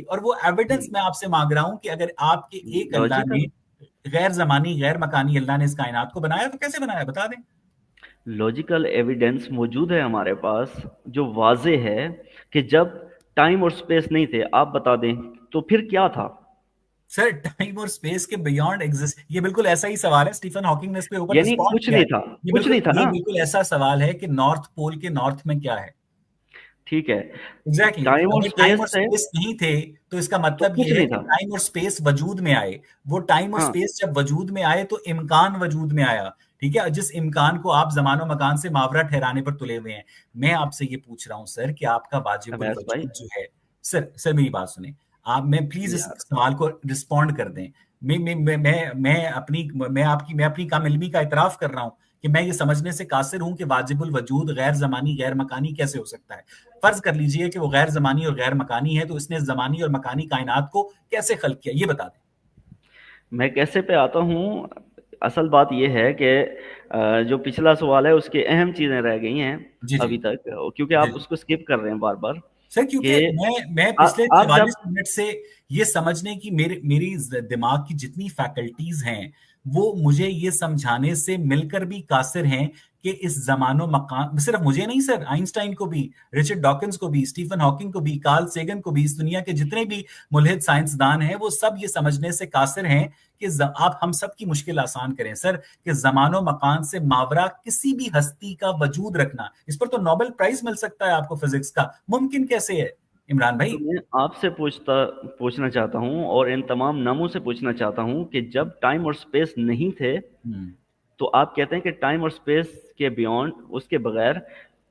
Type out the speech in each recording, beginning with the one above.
اور وہ ایویڈنس میں آپ سے مانگ رہا ہوں کہ اگر آپ کے ایک اللہ نے غیر زمانی غیر مکانی اللہ نے اس کائنات کو بنایا تو کیسے بنایا بتا دیں. لاجیکل ایویڈنس موجود ہے ہمارے پاس جو واضح ہے کہ جب ٹائم اور سپیس نہیں تھے آپ بتا دیں تو پھر کیا تھا. سر ٹائم اور اسپیس کے بیونڈ ایگزسٹ, یہ بالکل ایسا ہی سوال ہے, اسٹیفن ہاکنگ نے اس پہ اوپر یعنی رسپونڈ کچھ کیا نہیں ہے. تھا, یہ کچھ نہیں تھا نا. بالکل ایسا سوال ہے کہ نارتھ پول کے نارتھ میں کیا ہے. ٹھیک ہے, ایگزیکٹلی ٹائم اور اگر ٹائم اور سپیس تھے اسپیس نہیں تھے تو اس کا تو مطلب کچھ یہ ہے نہیں کہ تھا. ٹائم اور اسپیس وجود میں آئے. وہ ٹائم اور ہاں اسپیس جب وجود میں آئے تو امکان وجود میں آیا. ٹھیک ہے, جس امکان کو آپ زمان و مکان سے ماورا ٹھہرانے پر تلے ہوئے ہیں. میں آپ سے یہ پوچھ رہا ہوں سر کہ آپ کا واجب اویس بھائی, الوجود جو ہے, سر میری بات سنیں آپ, میں پلیز اس یار سوال کو رسپونڈ کر دیں. میں اپنی کم علمی کا اعتراف کر رہا ہوں کہ میں یہ سمجھنے سے قاصر ہوں کہ واجب الوجود غیر زمانی غیر مکانی کیسے ہو سکتا ہے. فرض کر لیجئے کہ وہ غیر زمانی اور غیر مکانی ہے تو اس نے زمانی اور مکانی کائنات کو کیسے خلق کیا, یہ بتا دیں. میں کیسے پہ آتا ہوں. اصل بات یہ ہے کہ جو پچھلا سوال ہے اس کی اہم چیزیں رہ گئی ہیں جی جی ابھی تک, کیونکہ جی آپ اس کو اسکپ کر رہے ہیں بار بار. سر, کہ کیونکہ میں پچھلے آپ جب 44 منٹ سے یہ سمجھنے کی میری دماغ کی جتنی فیکلٹیز ہیں وہ مجھے یہ سمجھانے سے مل کر بھی قاصر ہیں کہ اس زمان و مکان, صرف مجھے نہیں سر, آئنسٹائن کو بھی, رچرڈ ڈاکنز کو بھی, اسٹیفن ہاکنگ کو بھی, کارل سیگن کو بھی, اس دنیا کے جتنے بھی ملحد سائنسدان ہیں وہ سب یہ سمجھنے سے قاصر ہیں کہ آپ ہم سب کی مشکل آسان کریں سر, کہ زمان و مکان سے ماورا کسی بھی ہستی کا وجود رکھنا, اس پر تو نوبل پرائز مل سکتا ہے آپ کو فزکس کا, ممکن کیسے ہے عمران بھائی؟ تو میں آپ سے پوچھنا چاہتا ہوں اور ان تمام ناموں سے پوچھنا چاہتا ہوں کہ جب ٹائم اور سپیس نہیں تھے تو آپ کہتے ہیں کہ ٹائم اور سپیس کے بیونڈ, اس کے بغیر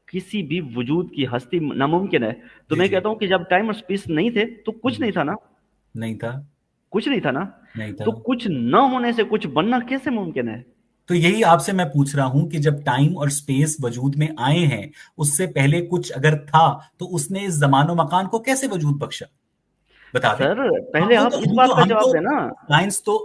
کسی بھی وجود کی ہستی ناممکن ہے. تو جی میں جی کہتا ہوں کہ جب ٹائم اور سپیس نہیں تھے تو کچھ نہیں تھا نا. نہیں تھا, کچھ نہیں تھا نا. نہیں تھا. تو کچھ نہ ہونے سے کچھ بننا کیسے ممکن ہے؟ تو یہی آپ سے میں پوچھ رہا ہوں کہ جب ٹائم اور سپیس وجود میں آئے ہیں اس سے پہلے کچھ اگر تھا تو اس نے اس زمان و مکان کو کیسے وجود بخشا, بتا دیں. سر پہلے آپ اس بات کا ہم تو جواب دیں نا. سائنس تو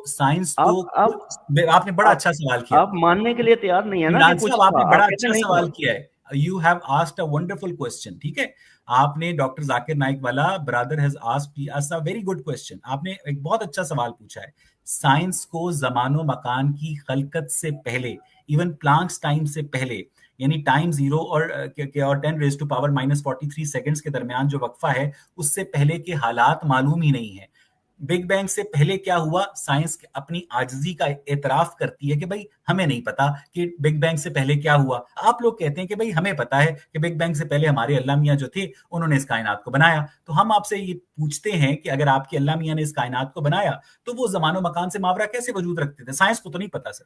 آپ آپ نے بڑا اچھا سوال کیا. آپ ماننے کے لیے تیار نہیں ہے نا کہ عمران کچھ صاحب, آپ تھا, نے بڑا آپ کہتے اچھا نہیں تھا. سوال کیا ہے. You have asked a wonderful question. ٹھیک ہے, آپ نے ڈاکٹر ذاکر نائک والا برادر ہیز آسکڈ اس ا ویری گڈ کوسچن. آپ نے ایک بہت اچھا سوال پوچھا ہے. سائنس کو زمان و مکان کی خلقت سے پہلے, ایون پلانکس ٹائم سے پہلے, یعنی ٹائم 0 اور 10⁻⁻43 سیکنڈز کے درمیان جو وقفہ ہے اس سے پہلے کے حالات معلوم ہی نہیں ہے. بگ بینگ سے پہلے کیا ہوا, سائنس اپنی عاجزی کا اعتراف کرتی ہے کہ بھائی ہمیں نہیں پتا کہ بگ بینگ سے پہلے کیا ہوا. آپ لوگ کہتے ہیں کہ بھائی ہمیں پتا ہے کہ بگ بینگ سے پہلے ہمارے اللہ میاں جو تھے انہوں نے اس کائنات کو بنایا. تو ہم آپ سے یہ پوچھتے ہیں کہ اگر آپ کے اللہ میاں نے اس کائنات کو بنایا تو وہ زمان و مکان سے ماورا کیسے وجود رکھتے تھے؟ سائنس کو تو نہیں پتا سر.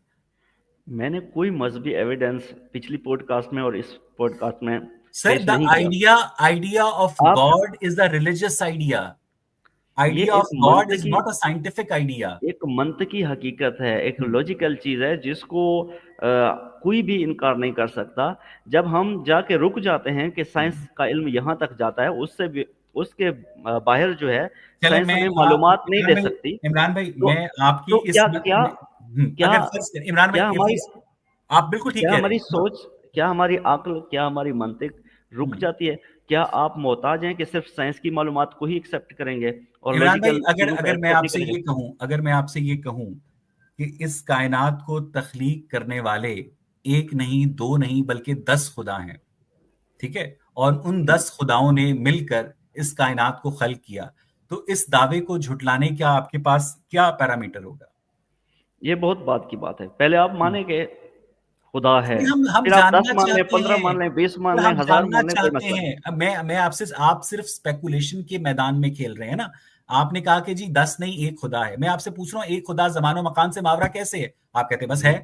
میں نے کوئی مذہبی ایویڈنس پچھلی پوڈ کاسٹ میں اور اس پوڈ کاسٹ میں سر, پیش دا نہیں کیا. آئیڈیا آف آپ God is the religious idea. یہ idea of God is not a scientific idea. ایک منطقی حقیقت ہے, ایک لاجیکل چیز ہے جس کو کوئی بھی انکار نہیں کر سکتا. جب ہم جا کے رک جاتے ہیں کہ سائنس کا علم یہاں تک جاتا ہے, اس سے بھی اس کے باہر جو ہے چلے سائنس میں ہمیں معلومات نہیں دے سکتی. عمران بھائی تو میں آپ کی تو اس کیا اگر فرض کریں عمران کیا بھائی ہماری آپ بالکل ٹھیک کیا کہہ رہے ہماری ہیں. سوچ, کیا ہماری عقل, کیا ہماری منطق رک جاتی ہے؟ کیا آپ محتاج ہیں کہ صرف سائنس کی معلومات کو ہی ایکسیپٹ کریں گے اور عمران بھائی لاجیکل چیزوں کو اگر میں ایکسیپٹ آپ نہیں سے کریں گے؟ یہ کہوں, اگر میں آپ سے یہ کہوں کہ اس کائنات کو تخلیق کرنے والے ایک نہیں, دو نہیں, بلکہ 10 خدا ہیں. ٹھیک ہے, اور ان 10 خداؤں نے مل کر اس کائنات کو خلق کیا, تو اس دعوے کو جھٹلانے کا آپ کے پاس کیا پیرامیٹر ہوگا؟ یہ بہت بات کی بات ہے. پہلے آپ مانیں کہ خدا ہے, ہم پھر آپ 10 جاننا مان لیں, چاہتے 15 ہیں, مان لیں, 20 مان لیں, ہم 1000 جاننا مان لیں, کوئی چاہتے مسئلہ ہیں. نہیں. اب میں آپ صرف اسپیکولیشن کے میدان میں کھیل رہے ہیں نا. آپ نے کہا کہ جی 10 نہیں, ایک خدا ہے. میں آپ سے پوچھ رہا ہوں ایک خدا زمان و مکان سے ماورا کیسے ہے؟ آپ کہتے ہیں بس ہے.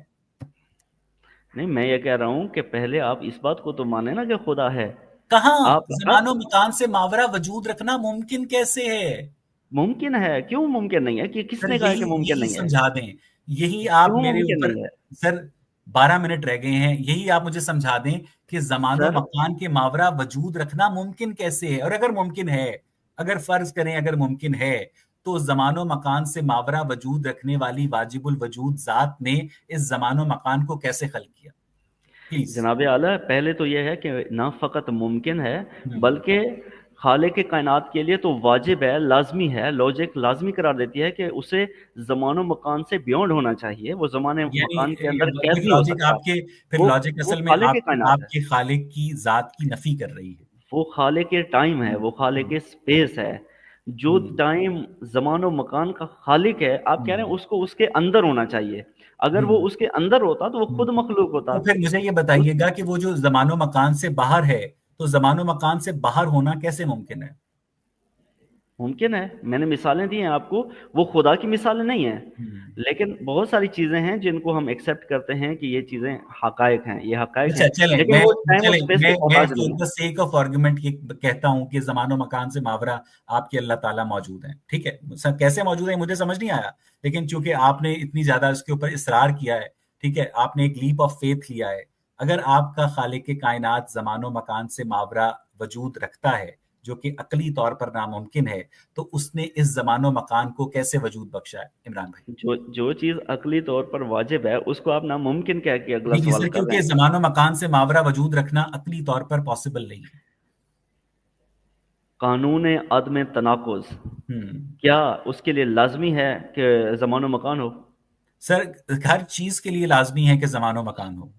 نہیں, میں یہ کہہ رہا ہوں کہ پہلے آپ اس بات کو تو مانیں نا کہ خدا ہے. کہاں آپ زمان و مکان سے ماورا وجود رکھنا ممکن کیسے ہے؟ ممکن ہے. کیوں ممکن نہیں ہے؟ کہ کس سر نے کہا کہ ممکن یہی نہیں ہے؟ سمجھا دیں, یہی آپ کیوں میرے ممکن اوپر. نہیں ہے سر 12 منٹ رہ گئے ہیں, یہی آپ مجھے سمجھا دیں کہ زمان و سر؟ مکان کے ماورا وجود رکھنا ممکن کیسے ہے؟ اور اگر ممکن ہے, اگر فرض کریں اگر ممکن ہے, تو زمان و مکان سے ماورا وجود رکھنے والی واجب الوجود ذات نے اس زمان و مکان کو کیسے خلق کیا؟ پلیز. جناب اعلیٰ, پہلے تو یہ ہے کہ نہ فقط ممکن ہے بلکہ खालिक कायनात के लिए तो वाजिब है, लाजमी है, लॉजिक लाजमी करार देती है कि उसे ज़मानो मकान से बियॉन्ड होना चाहिए, वो ज़माने यानी मकान के अंदर कैद फिर नहीं हो लॉजिक सकता। आपके, फिर वो लॉजिक वो असल में खालिक आप कायनात है, आपके खालिक की जात की नफी कर रही है। वो खालिक टाइम है, वो खालिक हम्म, स्पेस है। जो हम्म, टाइम ज़मानो मकान का खालिक है, आप कह रहे हैं हम्म, उसको उसके अंदर होना चाहिए। अगर वो हम्म, उसके अंदर होता तो वो खुद हम्म। मखलूक होता। तो फिर मुझे ये उस बताइएगा कि वो जो जमानो मकान से बाहर है, तो जमानो मकान से बाहर होना कैसे मुमकिन है? मुमकिन है, मैंने मिसालें दी हैं आपको, वो खुदा की मिसालें नहीं हैं, हम्म। लेकिन बहुत सारी चीज़ें हैं जिनको हम एक्सेप्ट करते हैं कि ये चीज़ें हकायक हैं, ये हकायक अच्छा हैं, चलें, लेकिन मैं वो टाइम और चलें स्पेस के मैं मोहताज नहीं फॉर है। द सेक ऑफ आर्गुमेंट ये कहता हूं कि जमानो मकान से मावरा आपके अल्लाह ताला मौजूद हैं, ठीक है, सर कैसे मौजूद है मुझे समझ नहीं आया, लेकिन चूंकि आपने इतनी ज्यादा इसके ऊपर इसरार किया है, ठीक है, आपने एक लीप ऑफ फेथ लिया है, अगर आपका खालिक कायनात जमानो मकान से मावरा वजूद रखता है, जो कि अकली तौर पर नामुमकिन है, तो उसने इस जमानो मकान को कैसे वजूद बख्शा है इमरान भाई? जो जो चीज़ अकली तौर पर वाजिब है, उसको आप नामुमकिन कह के अगला जी जी सवाल सर, कर रहे क्योंकि हैं। जमानो मकान से मावरा वजूद रखना अकली तौर पर पॉसिबल नहीं है। कानून अदम तनाकुज़, हम्म। क्या उसके लिए लाज़मी है कि ज़मानो मकान हो? सर हर चीज के लिए लाजमी है कि जमानो मकान हो।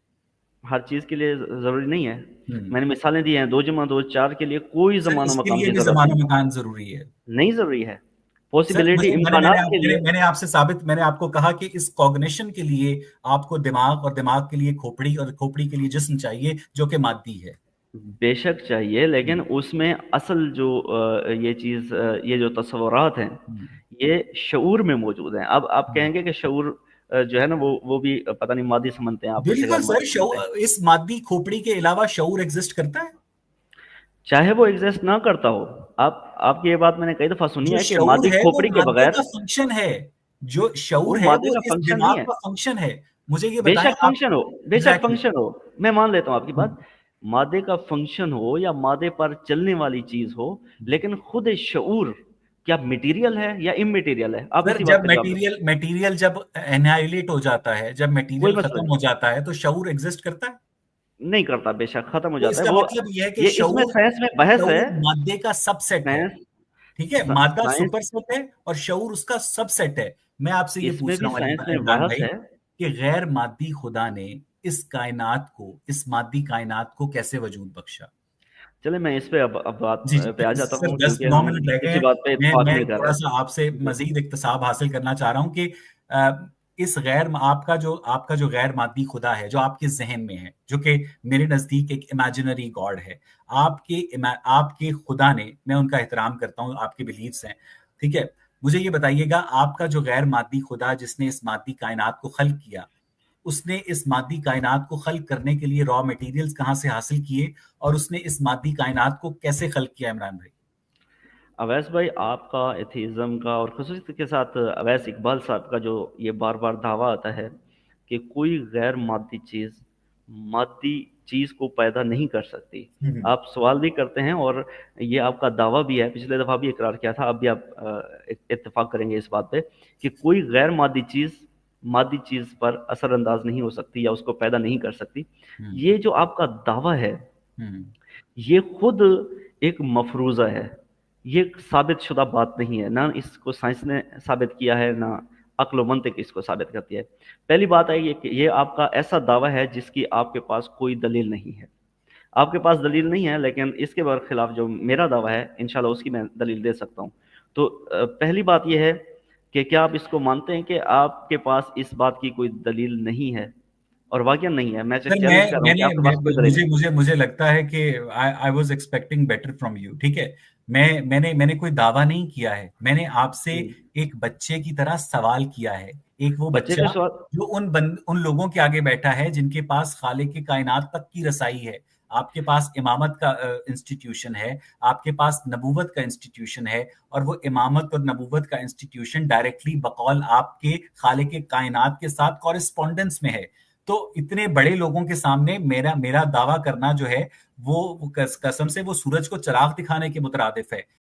हर चीज़ के लिए ज़रूरी नहीं है। हम्म। मैंने मिसालें दी हैं, 2 जमा 2 4 के लिए कोई सर ज़मानो इसके मकान लिए की भी ज़रूरत जमानो नहीं। मकान जरूरी है। नहीं ज़रूरी है। सर पॉसिबिलिटी मुझे इम्कानात के लिए मैंने आपसे साबित, मैंने आपको कहा कि इस कॉग्निशन के लिए आपको दिमाग, और दिमाग के लिए खोपड़ी, और खोपड़ी के लिए जिस्म चाहिए जो कि मादी है। बेशक चाहिए, लेकिन हम्म, उसमें असल जो ये चीज़ ये जो तस्वुरात हैं, हम्म, ये शऊर में मौजूद हैं। अब आप हम्म। कहेंगे कि शऊर जो है ना, वो भी पता नहीं मादी समझते हैं, आप उसे बिल्कुल गैर सर, मादी समझते हैं। इस मादी खोपड़ी के अलावा शऊर एग्जिस्ट करता है। चाहे वो एग्जिस्ट ना करता हो, आपकी ये बात मैंने कई दफ़ा सुनी जो है कि शऊर मादी है वो खोपड़ी के मादे बगैर का फंक्शन है। जो वो शऊर है मादे वो का इस फंक्शन नहीं दिमाग है। का फंक्शन है। मुझे ये बताएं बेशक आप। फंक्शन हो, बेशक एग्जैक्टली। फंक्शन हो, मैं मान लेता हूँ आपकी बात। मादे का फंक्शन हो या मादे पर चलने वाली चीज हो, लेकिन खुद शऊर क्या मटेरियल है या इममटेरियल है? आप सर इसी बात जब का जवाब दो। मटेरियल मटेरियल जब एनाइलेट हो जाता है, जब कोई मटेरियल मसला खत्म नहीं, हो जाता है, तो शऊर एग्जिस्ट करता है। नहीं करता, बेशक खत्म हो तो जाता है इसका वो। मतलब यह है कि ये इसमें शऊर, साइंस में बहस है। शऊर मादे का सबसेट है। साइंस ठीक है, मादा साइंस सुपरसेट है और शऊर उसका सबसेट है। मैं आपसे ये इसमें पूछ भी रहा हूँ साइंस में इमरान बहस भाई है। कि गैर मादी खुदा ने इस कायनात को, इस मादी कायनात को कैसे वजूद बख्शा? चले मैं इस पे अब बात जी जी, पे आ जाता सिर्फ हूँ, दस क्योंकि नौ हम मिनट रह गए इसी हैं। बात पे इत्तेफाक मैं नहीं कर थोड़ा सा रहे। आपसे जी। मजीद इक्तसाब हासिल करना चाह रहा हूँ कि इस गैर, आपका जो गैर मादी खुदा है जो आपके जहन में है, जो कि मेरे नजदीक एक इमेजिनरी गॉड है, आपके खुदा ने, मैं उनका एहतराम करता हूँ, आपके बिलीव्स हैं, ठीक है, मुझे ये बताइएगा, आपका जो गैर मादी खुदा जिसने इस मादी कायनात को खल्क किया, उसने इस मादी कायनात को खल्क करने के लिए रॉ मटेरियल्स कहाँ से हासिल किए, और उसने इस मादी कायनात को कैसे खल्क किया इमरान भाई? अवैस भाई, आपका एथीज़म का और ख़ुसूसी के साथ अवैस इकबाल साहब का जो ये बार बार दावा आता है कि कोई गैर मादी चीज़ को पैदा नहीं कर सकती। हम्म, आप सवाल भी करते हैं और ये आपका दावा भी है, पिछले दफ़ा भी इकरार किया था, अब भी आप इत्तेफाक करेंगे इस बात पे कि कोई गैर मादी चीज़ पर असरअंदाज नहीं हो सकती या उसको पैदा नहीं कर सकती। हम्म, ये जो आपका दावा है, हम्म, ये खुद एक मफरूज़ा है, ये एक साबित शुदा बात नहीं है, ना इसको साइंस ने साबित किया है, ना अक्ल व मंतिक इसको साबित करती है। पहली बात है ये कि ये आपका ऐसा दावा है जिसकी आपके पास कोई दलील नहीं है। आपके पास दलील नहीं है, लेकिन इसके बरखिलाफ जो मेरा दावा है, इंशाल्लाह उसकी मैं दलील दे सकता हूँ। तो पहली बात ये है कि क्या आप इसको मानते हैं कि आपके पास इस बात की कोई दलील नहीं है? और वाक़ई नहीं है, मैं सर मैं चैलेंज कर रहा हूँ कि मैंने आपके मैं, पास कोई दलील मुझे नहीं। मुझे मुझे लगता है कि I was expecting better from you, ठीक है, मैंने कोई दावा नहीं किया है, मैंने आपसे जी। एक बच्चे की तरह सवाल किया है, एक वो बच्चे का बच्चा सवाल। जो उन लोगों के आगे बैठा है जिनके पास खालिक के कायनात तक की रसाई है। आपके पास इमामत का इंस्टीट्यूशन है, आपके पास नबूवत का इंस्टीट्यूशन है, और वो इमामत और नबूवत का इंस्टीट्यूशन डायरेक्टली बकौल आपके खालिक के कायनात के साथ कॉरेस्पॉन्डेंस में है। तो इतने बड़े लोगों के सामने मेरा मेरा दावा करना जो है, वो कसम से वो सूरज को चिराग दिखाने के मुतरादिफ है।